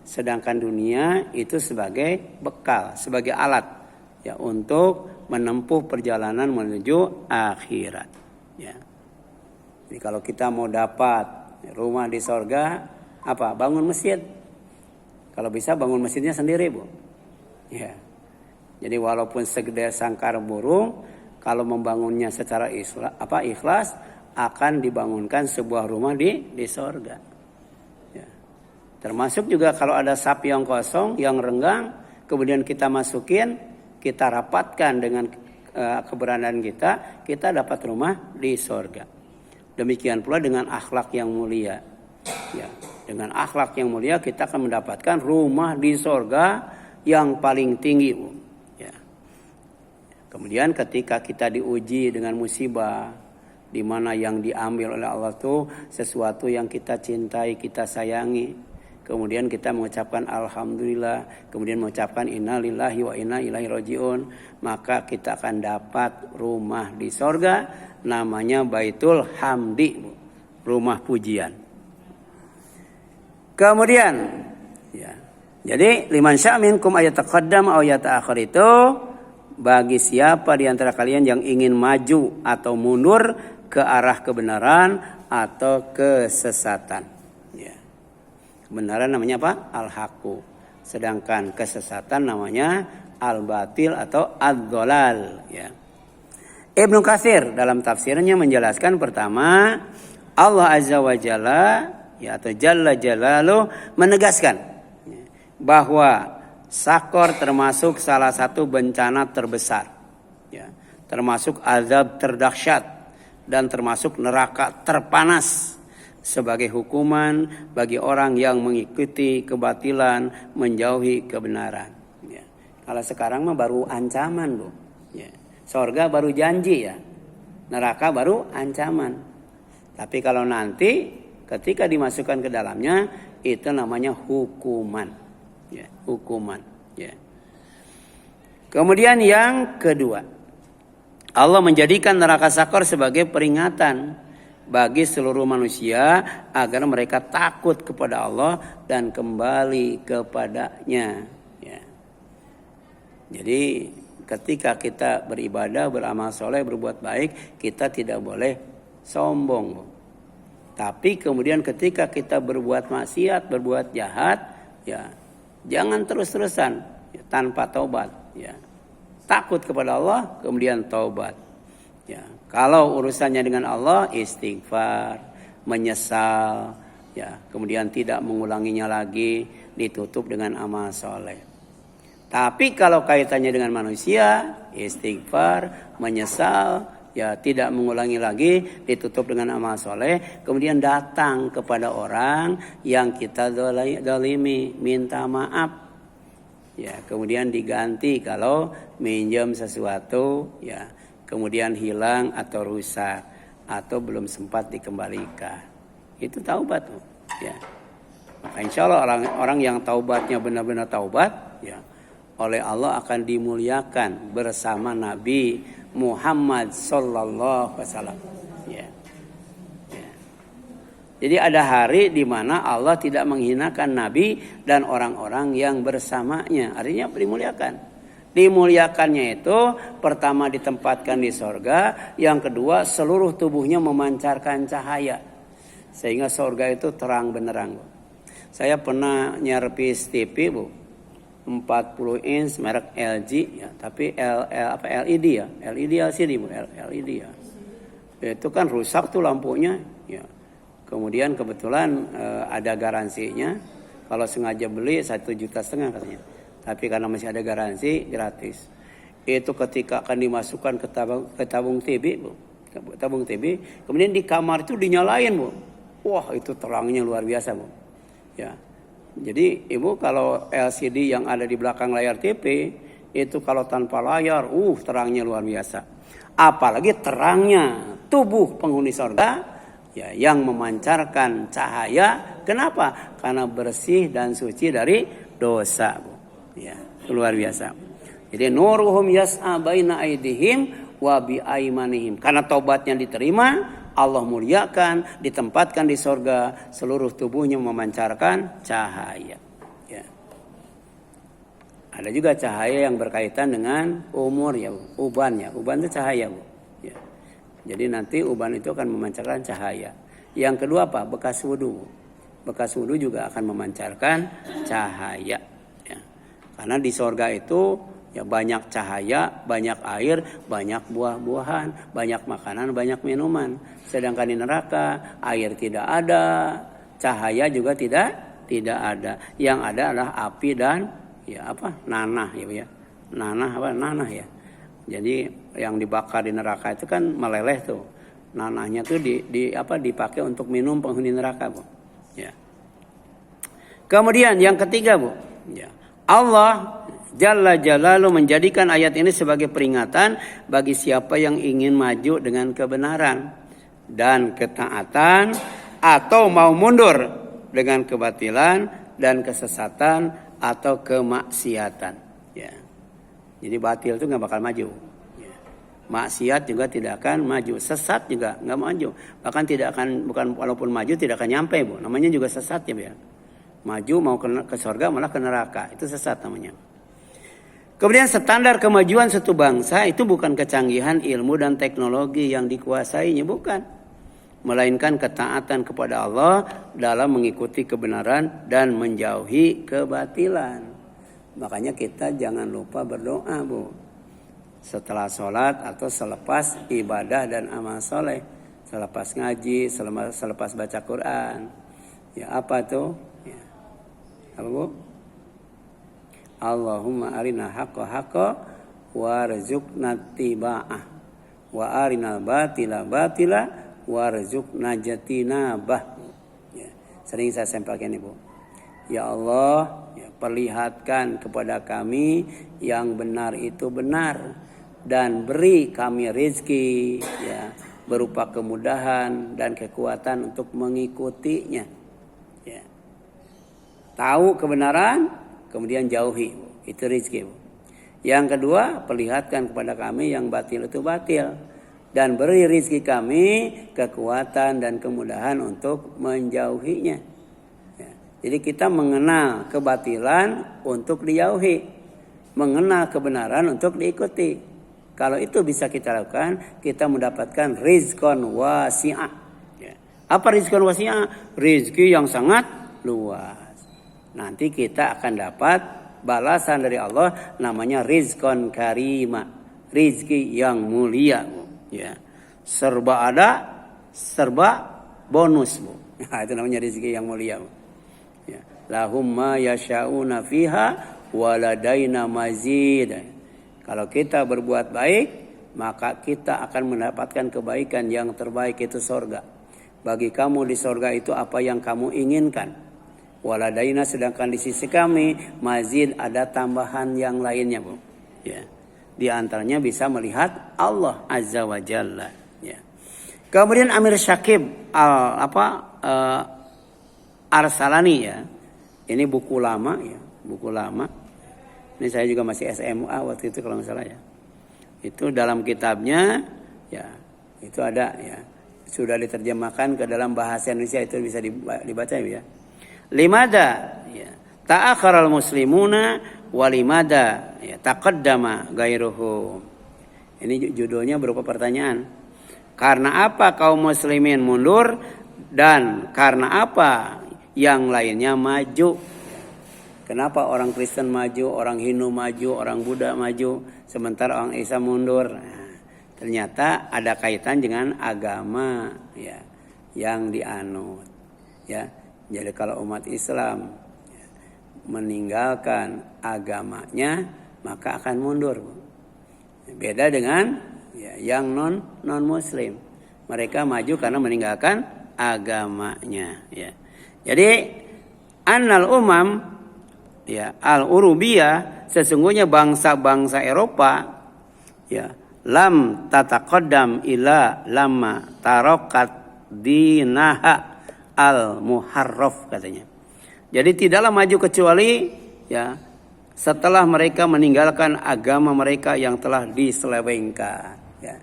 Sedangkan dunia itu sebagai bekal, sebagai alat ya untuk menempuh perjalanan menuju akhirat. Ya. Jadi kalau kita mau dapat rumah di sorga, apa? Bangun masjid. Kalau bisa bangun masjidnya sendiri, Bu. Ya. Jadi walaupun segede sangkar burung, kalau membangunnya secara ikhlas akan dibangunkan sebuah rumah di sorga. Termasuk juga kalau ada sapi yang kosong, yang renggang, kemudian kita masukin, kita rapatkan dengan keberadaan kita dapat rumah di sorga. Demikian pula dengan akhlak yang mulia. Ya, dengan akhlak yang mulia kita akan mendapatkan rumah di sorga yang paling tinggi. Ya. Kemudian ketika kita diuji dengan musibah, di mana yang diambil oleh Allah itu sesuatu yang kita cintai, kita sayangi. Kemudian kita mengucapkan alhamdulillah, kemudian mengucapkan innalillahi wa inna ilaihi rajiun, maka kita akan dapat rumah di sorga namanya Baitul Hamdi, rumah pujian. Kemudian ya. Jadi liman syaa minkum ayataqaddam aw yata'akhir itu bagi siapa di antara kalian yang ingin maju atau mundur ke arah kebenaran atau kesesatan. Kebenaran namanya apa? Al-haqqu. Sedangkan kesesatan namanya al-batil atau ad-dhalal. Ya. Ibnu Katsir dalam tafsirnya menjelaskan pertama, Allah Azza wa Jalla ya, atau Jalla Jalaluh menegaskan ya, bahwa sakor termasuk salah satu bencana terbesar. Ya. Termasuk azab terdahsyat dan termasuk neraka terpanas. Sebagai hukuman bagi orang yang mengikuti kebatilan, menjauhi kebenaran. Ya. Kalau sekarang mah baru ancaman, Bu. Ya. Sorga baru janji ya, neraka baru ancaman. Tapi kalau nanti ketika dimasukkan ke dalamnya, itu namanya hukuman. Ya, hukuman. Ya. Kemudian yang kedua, Allah menjadikan neraka sakor sebagai peringatan bagi seluruh manusia agar mereka takut kepada Allah dan kembali kepadanya. Ya. Jadi ketika kita beribadah, beramal soleh, berbuat baik, kita tidak boleh sombong. Tapi kemudian ketika kita berbuat maksiat, berbuat jahat, ya jangan terus-terusan ya, tanpa taubat. Ya. Takut kepada Allah, kemudian taubat. Ya, kalau urusannya dengan Allah istighfar, menyesal, ya, kemudian tidak mengulanginya lagi, ditutup dengan amal soleh. Tapi kalau kaitannya dengan manusia, istighfar, menyesal, ya, tidak mengulangi lagi, ditutup dengan amal soleh, kemudian datang kepada orang yang kita zalimi, minta maaf. Ya, kemudian diganti kalau minjam sesuatu, ya. Kemudian hilang atau rusak atau belum sempat dikembalikan, itu taubat, ya. Maka insya Allah orang yang taubatnya benar-benar taubat, ya, oleh Allah akan dimuliakan bersama Nabi Muhammad Sallallahu Alaihi Wasallam. Ya. Ya. Jadi ada hari di mana Allah tidak menghinakan Nabi dan orang-orang yang bersamanya, artinya dimuliakan. Dimuliakannya itu pertama ditempatkan di sorga, yang kedua seluruh tubuhnya memancarkan cahaya sehingga sorga itu terang benderang. Saya pernah nyervis TV, Bu, 40 inch merek LG ya, tapi LED ya, LED LCD, Bu, LED ya. Itu kan rusak tuh lampunya ya. Kemudian kebetulan ada garansinya. Kalau sengaja beli 1,5 juta katanya. Tapi karena masih ada garansi gratis. Itu ketika akan dimasukkan ke tabung TV, Bu. Tabung TV, kemudian di kamar itu dinyalain, Bu. Wah, itu terangnya luar biasa, Bu. Ya. Jadi, Ibu kalau LCD yang ada di belakang layar TV, itu kalau tanpa layar, terangnya luar biasa. Apalagi terangnya tubuh penghuni surga ya, yang memancarkan cahaya. Kenapa? Karena bersih dan suci dari dosa, Bu. Ya, luar biasa. Jadi nuruhum yas'a baina aydihim wa bi aymanihim. Karena taubatnya diterima, Allah muliakan, ditempatkan di sorga, seluruh tubuhnya memancarkan cahaya. Ya. Ada juga cahaya yang berkaitan dengan umur ya, Bu. Uban ya. Uban itu cahaya, Bu. Ya. Jadi nanti uban itu akan memancarkan cahaya. Yang kedua apa? Bekas wudu. Bekas wudu juga akan memancarkan cahaya. Ya. Karena di sorga itu ya banyak cahaya, banyak air, banyak buah-buahan, banyak makanan, banyak minuman. Sedangkan di neraka air tidak ada, cahaya juga tidak ada. Yang ada adalah api dan ya apa? Nanah ya. Nanah apa? Nanah ya. Jadi yang dibakar di neraka itu kan meleleh tuh. Nanahnya tuh dipakai untuk minum penghuni neraka, Bu. Ya. Kemudian yang ketiga, Bu. Ya. Allah Jalla Jalaluhu menjadikan ayat ini sebagai peringatan bagi siapa yang ingin maju dengan kebenaran dan ketaatan atau mau mundur dengan kebatilan dan kesesatan atau kemaksiatan. Ya. Jadi batil itu nggak bakal maju. Ya. Maksiat juga tidak akan maju, sesat juga nggak maju. Bahkan tidak akan, bukan walaupun maju tidak akan nyampe, Bu. Namanya juga sesat ya, Bu. Maju mau ke surga malah ke neraka, itu sesat namanya. Kemudian standar kemajuan suatu bangsa itu bukan kecanggihan ilmu dan teknologi yang dikuasainya, bukan. Melainkan ketaatan kepada Allah dalam mengikuti kebenaran dan menjauhi kebatilan. Makanya kita jangan lupa berdoa, Bu. Setelah sholat atau selepas ibadah dan amal soleh. Selepas ngaji, selepas baca Quran. Ya apa tuh? Ya. Apa, Bu? Allahumma arina haqqa haqqa warzuqna tiba'ah wa arinal batila batila warzuqna jatinabah. Ya, sering saya sampaikan, Ibu. Ya Allah, ya, perlihatkan kepada kami yang benar itu benar dan beri kami rezeki ya berupa kemudahan dan kekuatan untuk mengikutinya. Ya. Tahu kebenaran kemudian jauhi, Bu. Itu rezeki, Bu. Yang kedua, perlihatkan kepada kami yang batil itu batil. Dan beri rezeki kami kekuatan dan kemudahan untuk menjauhinya. Ya. Jadi kita mengenal kebatilan untuk dijauhi. Mengenal kebenaran untuk diikuti. Kalau itu bisa kita lakukan, kita mendapatkan rizqan wasi'ah. Ya. Apa rizqan wasi'ah? Rezeki yang sangat luas. Nanti kita akan dapat balasan dari Allah namanya rizqan karima, rizki yang mulia, Bu. Ya. Serba ada, serba bonus, Bu. Nah, itu namanya rizki yang mulia, Bu. Ya. Lahum ma yasha'una fiha waladaina mazid. Kalau kita berbuat baik, maka kita akan mendapatkan kebaikan yang terbaik, itu sorga. Bagi kamu di sorga itu apa yang kamu inginkan. Waladaina, sedangkan di sisi kami mazid, ada tambahan yang lainnya, Bu. Ya. Di antaranya bisa melihat Allah Azza wa Jalla. Ya. Kemudian Amir Syakib Arsalani ya. Ini buku lama ya, buku lama. Ini saya juga masih SMA waktu itu kalau nggak salah ya. Itu dalam kitabnya ya, itu ada ya. Sudah diterjemahkan ke dalam bahasa Indonesia, itu bisa dibaca ya. Limada ya, ta'akharal muslimuna walimada ya, taqaddama gairuhum. Ini judulnya berupa pertanyaan. Karena apa kaum muslimin mundur dan karena apa yang lainnya maju? Kenapa orang Kristen maju, orang Hindu maju, orang Buddha maju, sementara orang Islam mundur? Nah, ternyata ada kaitan dengan agama ya yang dianut ya. Jadi kalau umat Islam meninggalkan agamanya maka akan mundur. Beda dengan ya, yang non Muslim. Mereka maju karena meninggalkan agamanya. Ya. Jadi annal umam ya al-urubiyah, sesungguhnya bangsa-bangsa Eropa ya lam tataqaddam ila lama tarokat dinaha al-muharraf katanya. Jadi tidaklah maju kecuali ya setelah mereka meninggalkan agama mereka yang telah diselewengkan. Ya.